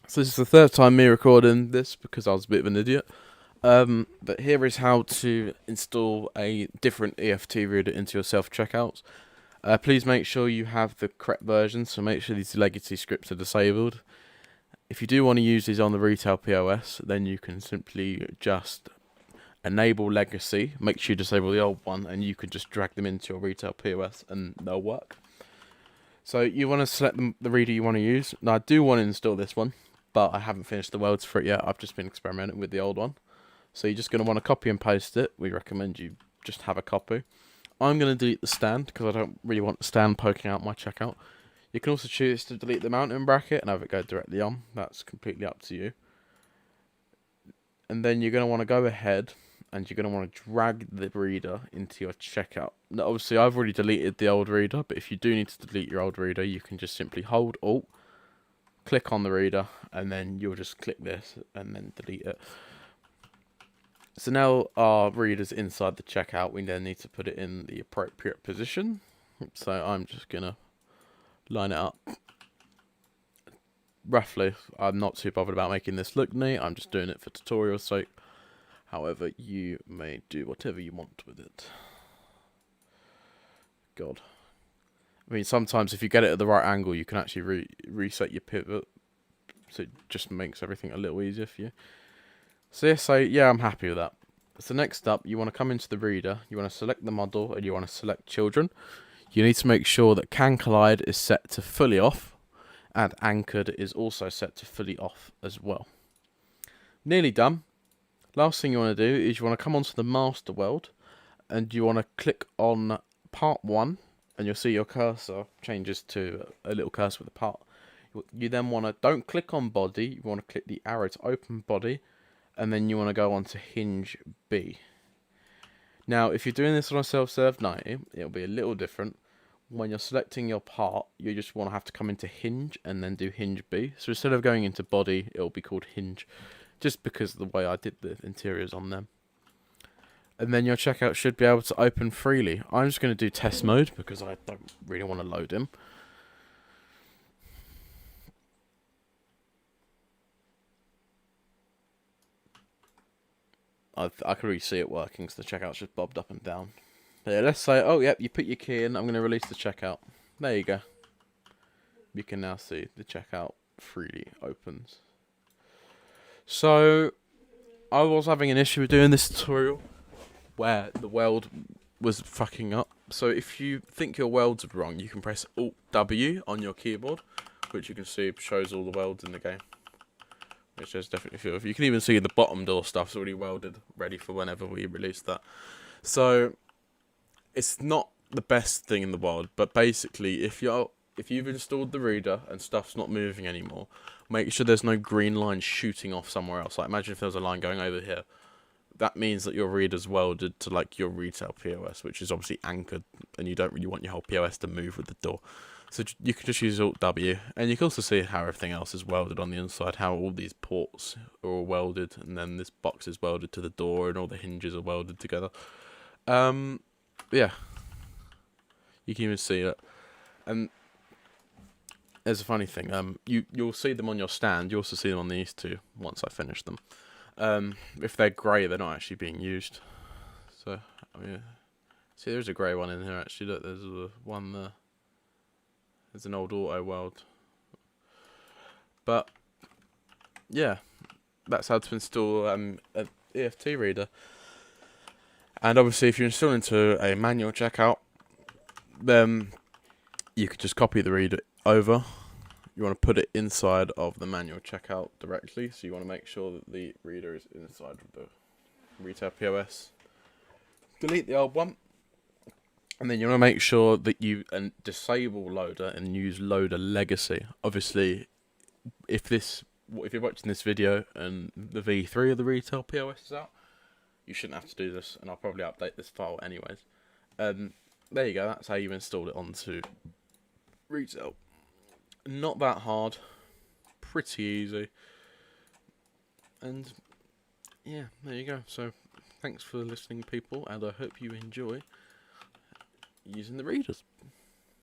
So this is the third time me recording this because I was a bit of an idiot. But here is how to install a different EFT reader into your self-checkouts. Please make sure you have the correct version, so make sure these legacy scripts are disabled. If you do want to use these on the retail POS, then you can simply just enable legacy, make sure you disable the old one, and you can just drag them into your retail POS and they'll work. So you want to select the reader you want to use. Now I do want to install this one, but I haven't finished the welds for it yet. I've just been experimenting with the old one. So you're just going to want to copy and paste it. We recommend you just have a copy. I'm going to delete the stand because I don't really want the stand poking out my checkout. You can also choose to delete the mounting bracket and have it go directly on. That's completely up to you. And then you're going to want to go ahead and you're going to want to drag the reader into your checkout. Now, obviously, I've already deleted the old reader, but if you do need to delete your old reader, you can just simply hold Alt, click on the reader, and then you'll just click this and then delete it. So now our reader's inside the checkout, we then need to put it in the appropriate position. So I'm just going to line it up. Roughly, I'm not too bothered about making this look neat, I'm just doing it for tutorial sake. However, you may do whatever you want with it. God. I mean, sometimes if you get it at the right angle, you can actually reset your pivot. So it just makes everything a little easier for you. So yeah, I'm happy with that. So next up, you want to come into the reader, you want to select the model, and you want to select children. You need to make sure that Can Collide is set to fully off, and Anchored is also set to fully off as well. Nearly done. Last thing you want to do is you want to come onto the master weld, and you want to click on part 1, and you'll see your cursor changes to a little cursor with a part. You then want to, don't click on body, you want to click the arrow to open body, and then you want to go on to hinge B. Now, if you're doing this on a self-serve 90, it'll be a little different. When you're selecting your part, you just want to have to come into hinge and then do hinge B. So instead of going into body, it'll be called hinge, just because of the way I did the interiors on them. And then your checkout should be able to open freely. I'm just going to do test mode because I don't really want to load him. I can really see it working, so the checkout's just bobbed up and down. Yeah, let's say, oh yep, you put your key in, I'm going to release the checkout. There you go. You can now see the checkout freely opens. So, I was having an issue with doing this tutorial where the weld was fucking up. So if you think your welds are wrong, you can press Alt W on your keyboard, which you can see shows all the welds in the game. Which there's definitely a few of. You can even see the bottom door stuff's already welded, ready for whenever we release that. So it's not the best thing in the world, but basically if you've installed the reader and stuff's not moving anymore, make sure there's no green line shooting off somewhere else. Like imagine if there was a line going over here. That means that your reader's welded to like your retail POS, which is obviously anchored, and you don't really want your whole POS to move with the door. So you can just use Alt W, and you can also see how everything else is welded on the inside, how all these ports are all welded, and then this box is welded to the door, and all the hinges are welded together. Yeah, you can even see it. And there's a funny thing. You'll see them on your stand. You also see them on these two once I finish them. If they're grey, they're not actually being used. So, I mean, see, there's a grey one in here actually. Look, there's one there. There's an old auto weld. But, yeah, that's how to install an EFT reader. And obviously, if you're installing into a manual checkout, then you could just copy the reader over. You want to put it inside of the manual checkout directly, so you want to make sure that the reader is inside of the retail POS. Delete the old one, and then you want to make sure that you disable loader and use loader legacy. Obviously, if you're watching this video and the V3 of the retail POS is out, you shouldn't have to do this, and I'll probably update this file anyways. There you go, that's how you install it onto retail. Not that hard, pretty easy, and yeah, there you go. So thanks for listening, people, and I hope you enjoy using the readers.